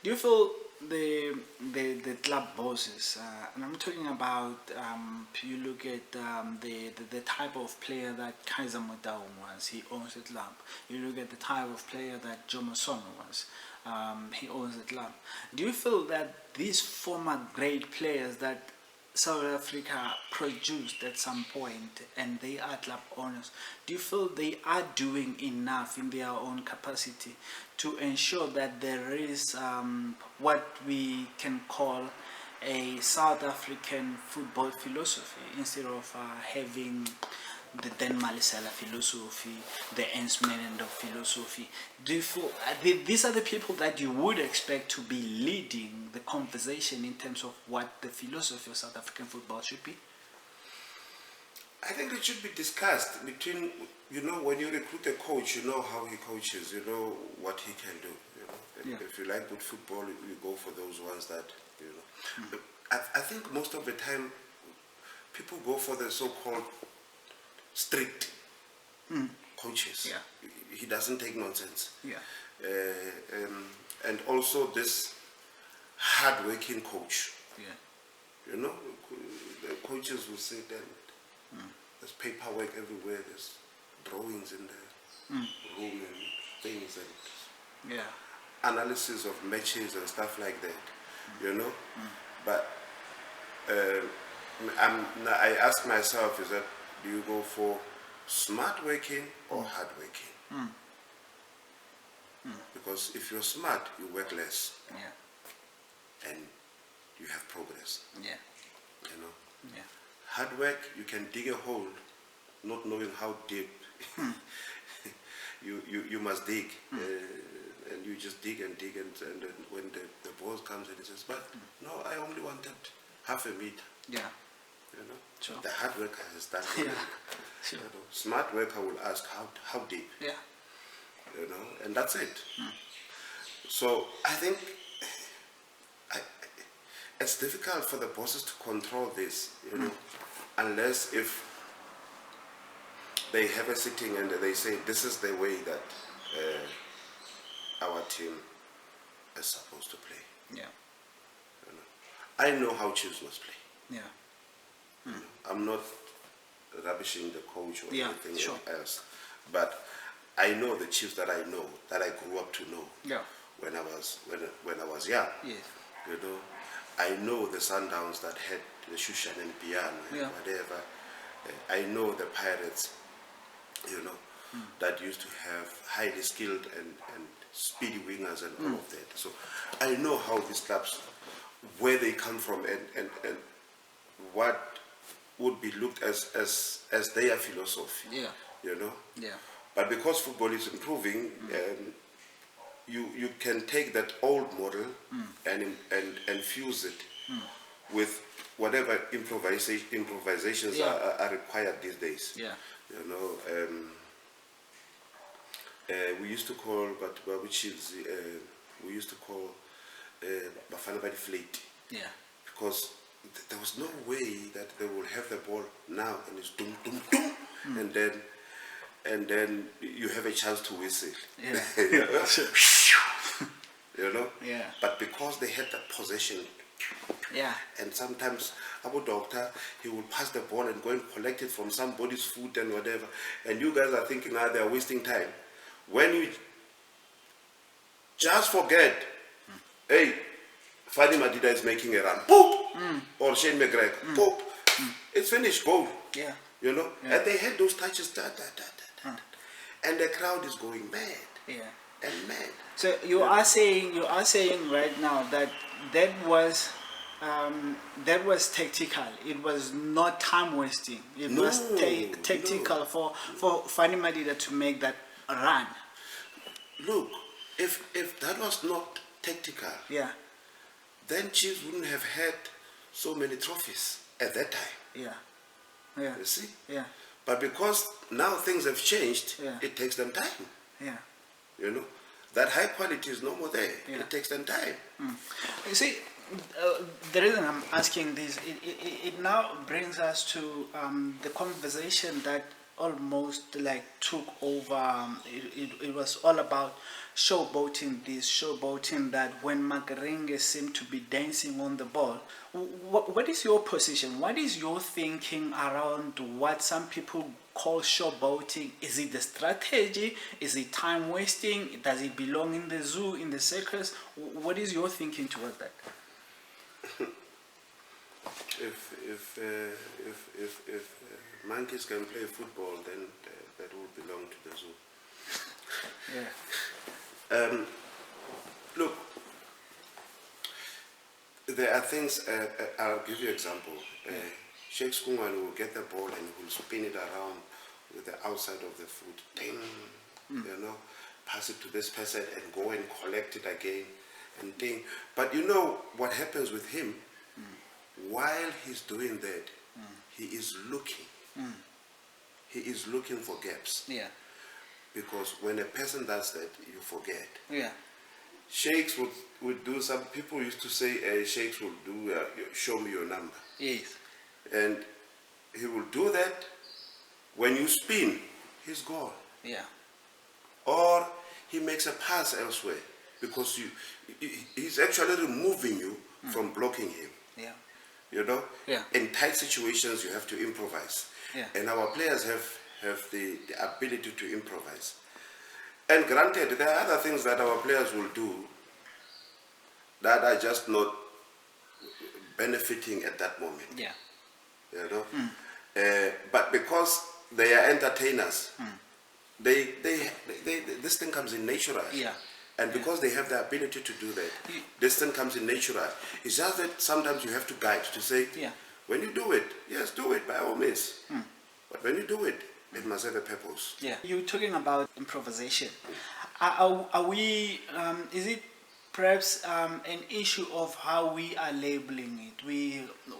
Do you feel the club bosses, and I'm talking about you look at the type of player that Kaiser Motaung was, he owns the club. You look at the type of player that Jomo Sono was, he owns the club. Do you feel that these former great players that South Africa produced at some point and they are club owners, do you feel they are doing enough in their own capacity to ensure that there is what we can call a South African football philosophy instead of having the Dance Malesela philosophy, the Dance Malesela philosophy? Do you feel these are the people that you would expect to be leading the conversation in terms of what the philosophy of South African football should be? I think it should be discussed between, when you recruit a coach, you know how he coaches, you know what he can do. If you like good football, you go for those ones that, But I think most of the time, people go for the so-called strict coaches. Yeah. He doesn't take nonsense. Yeah. And also this hard-working coach. Yeah. The coaches will sit and there's paperwork everywhere, there's drawings in the room and things and Yeah. analysis of matches and stuff like that, But I ask myself, is that, do you go for smart working or hard working? Because if you're smart, you work less. Yeah. And you have progress. Yeah. Yeah. Hard work, you can dig a hole, not knowing how deep you must dig. And you just dig and dig, and then when the ball comes and it says, but no, I only wanted half a meter. Yeah. Sure. The hard worker has done it. Yeah. Sure. Smart worker will ask how deep. Yeah. And that's it. So I think it's difficult for the bosses to control this, unless if they have a sitting and they say this is the way that our team is supposed to play. Yeah. I know how Chiefs must play. Yeah. I'm not rubbishing the coach or anything else, but I know the Chiefs that I know, that I grew up to know. Yeah. When I was young. Yes. I know the Sundowns that had the Shushan and Piano and whatever. I know the Pirates, that used to have highly skilled and speedy wingers and all of that. So I know how these clubs, where they come from and what would be looked as their philosophy. Yeah. Yeah. But because football is improving, you can take that old model and fuse it with whatever improvisations are required these days. Yeah. We used to call, we used to call Bafana Badi Fleet. Yeah. Because there was no way that they will have the ball now and it's dum dum dum, and then you have a chance to whistle. Yeah. Yeah. But because they had that possession. Yeah. And sometimes Abu Doctor, he will pass the ball and go and collect it from somebody's foot and whatever. And you guys are thinking, they are wasting time. When you just forget, hey, Fadi Madida is making a run, boop, or Shane McGregor, boop, it's finished, goal. Yeah. Yeah. And they had those touches, and the crowd is going mad. Yeah. And mad. So you are saying right now that was tactical. It was not time wasting. It was tactical for Fani Madida to make that run. Look, if that was not tactical, then Chiefs wouldn't have had so many trophies at that time. Yeah. Yeah. You see? Yeah. But because now things have changed, it takes them time. Yeah. That high quality is no more there. Yeah. It takes them time. You see, the reason I'm asking this, it now brings us to the conversation that almost like took over. It was all about showboating this, showboating that. When Magarenge seemed to be dancing on the ball, what is your position? What is your thinking around what some people call showboating? Is it the strategy? Is it time wasting? Does it belong in the zoo, in the circus? What is your thinking toward that? If monkeys can play football, then that would belong to the zoo. Yeah. Look, there are things. I'll give you an example. Sheikh Skungwan will get the ball and will spin it around with the outside of the foot. Ding, you know, pass it to this person and go and collect it again, and ding. But you know what happens with him? While he's doing that, he is looking. He is looking for gaps. Yeah. Because when a person does that, you forget. Yeah. Sheikhs would do, some people used to say, sheikhs will do, show me your number. Yes. And he will do that. When you spin, he's gone. Yeah. Or he makes a pass elsewhere because he's actually removing you from blocking him. Yeah. You know? Yeah. In tight situations, you have to improvise. Yeah. And our players have the ability to improvise. And granted, there are other things that our players will do that are just not benefiting at that moment. Yeah. You know? But because they are entertainers, this thing comes in natural. Yeah. And because they have the ability to do that, this thing comes in natural. It's just that sometimes you have to guide to say, when you do it, yes, do it by all means. But when you do it, it must have a purpose. Yeah. You're talking about improvisation. Are we? Is it perhaps an issue of how we are labeling it?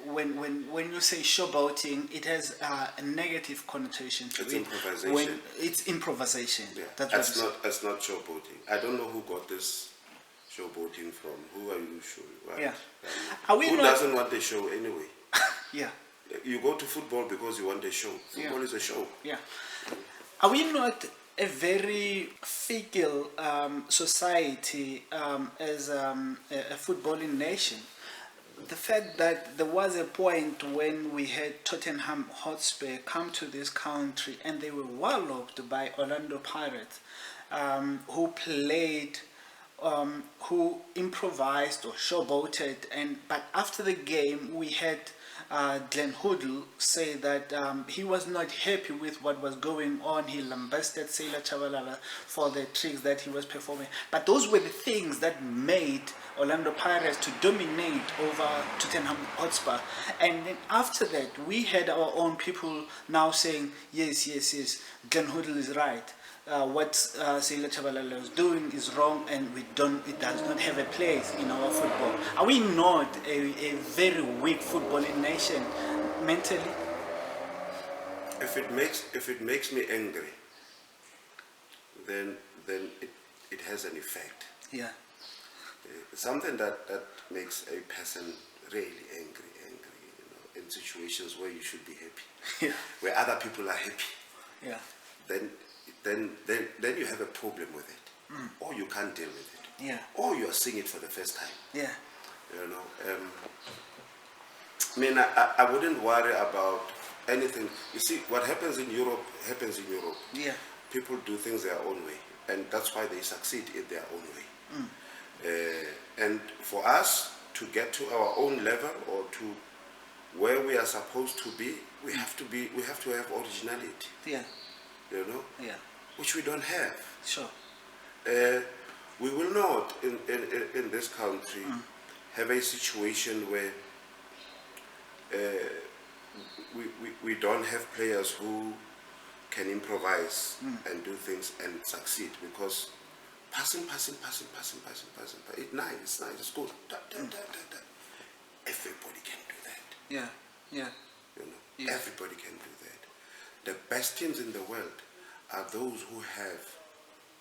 When you say showboating, it has a negative connotation to It's it. improvisation. When it's improvisation. Yeah. That's That's not showboating. I don't know who got this showboating from. Who are you showing? Yeah. Are we who not, doesn't want a show anyway? Yeah. You go to football because you want a show. Football is a show. Yeah. Are we not a very fickle society as a footballing nation? The fact that there was a point when we had Tottenham Hotspur come to this country and they were walloped by Orlando Pirates, who played, who improvised or showboated, but after the game we had Glenn Hoddle say that he was not happy with what was going on. He lambasted Sailor Chabalala for the tricks that he was performing. But those were the things that made Orlando Pirates to dominate over Tottenham Hotspur. And then after that, we had our own people now saying, yes, Glenn Hoddle is right. What Sailor Chabalala was doing is wrong, and it does not have a place in our football. Are we not a very weak footballing nation mentally? If it makes me angry, then it has an effect. Yeah. Something that makes a person really angry, you know, in situations where you should be happy, where other people are happy. Yeah. Then you have a problem with it, or you can't deal with it, Yeah. or you are seeing it for the first time. Yeah. You know, I mean, I wouldn't worry about anything. You see, what happens in Europe happens in Europe. Yeah. People do things their own way, and that's why they succeed in their own way. And for us to get to our own level or to where we are supposed to be, we have to have originality. Yeah. You know. Yeah. Which we don't have. Sure. We will not in this country have a situation where we don't have players who can improvise and do things and succeed, because passing, it's nice, it's good. Everybody can do that. Yeah. Yeah. You know, Yeah. everybody can do that. The best teams in the world are those who have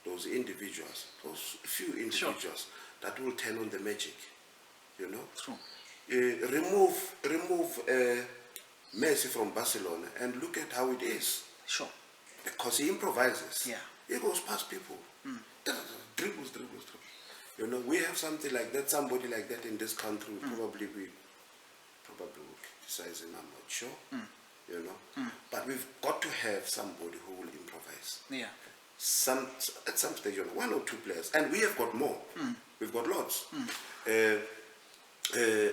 those individuals, those few individuals that will turn on the magic. You know, True. Remove Messi from Barcelona and look at how it is. Sure. because he improvises. Yeah. He goes past people. Dribbles. You know, we have something like that, somebody like that in this country, probably would criticize him, I'm not sure. You know. But we've got to have somebody who will improvise. Yeah. At some stage, one or two players, and we have got more. We've got lots.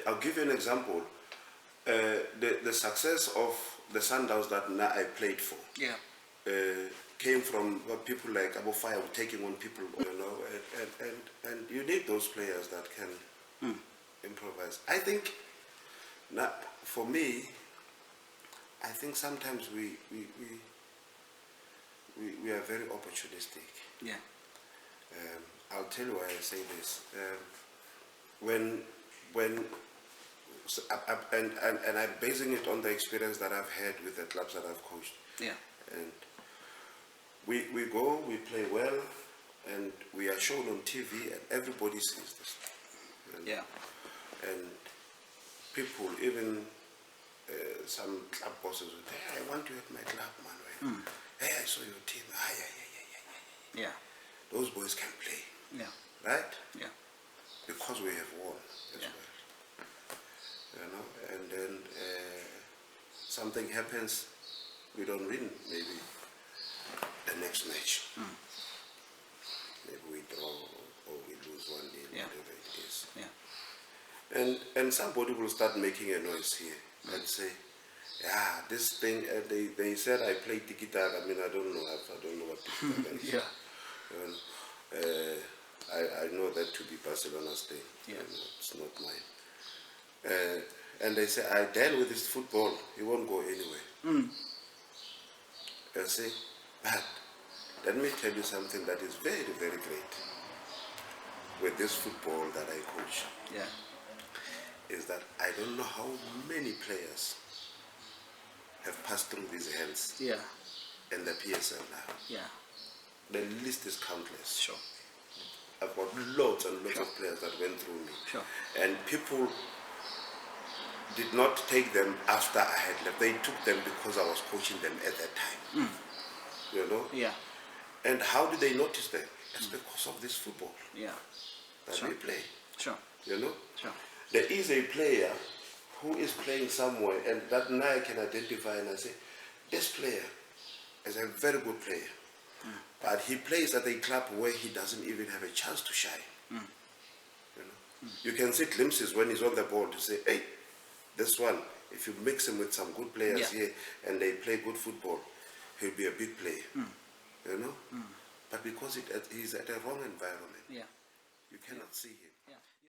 I'll give you an example. The success of the Sundowns that I played for came from people like Abu Fire taking on people, you know, and you need those players that can improvise. I think, for me, I think sometimes we are very opportunistic. Yeah. I'll tell you why I say this. And I'm basing it on the experience that I've had with the clubs that I've coached. Yeah. And we go, we play well, and we are shown on TV, and everybody sees this. And, and people, even some club bosses would say, hey, I want you at my club, man. Right? Hey, I saw your team. Yeah. Those boys can play. Yeah. Right? Yeah. Because we have won as well. You know, and then something happens, we don't win, maybe the next match. Maybe we draw or we lose 1-0, whatever it is. Yeah. And somebody will start making a noise here and say, yeah, this thing, they said I play tiki-taka. I mean, I don't know what tiki-taka is. I know that to be Barcelona's thing. Yeah. It's not mine. And they say, I deal with this football, he won't go anywhere. You see? But let me tell you something that is very, very great with this football that I coach. Yeah. Is that I don't know how many players have passed through these hands in the PSL now. Yeah. The list is countless. Sure. I've got lots and lots of players that went through me. Sure. And people did not take them after I had left. They took them because I was coaching them at that time. You know? Yeah. And how did they notice them? It's because of this football that we play. Sure. You know? Sure. There is a player who is playing somewhere, and that now I can identify and I say, this player is a very good player. But he plays at a club where he doesn't even have a chance to shine. You know? You can see glimpses when he's on the ball to say, hey, this one, if you mix him with some good players here and they play good football, he'll be a big player. You know? But because he's at a wrong environment, you cannot see him.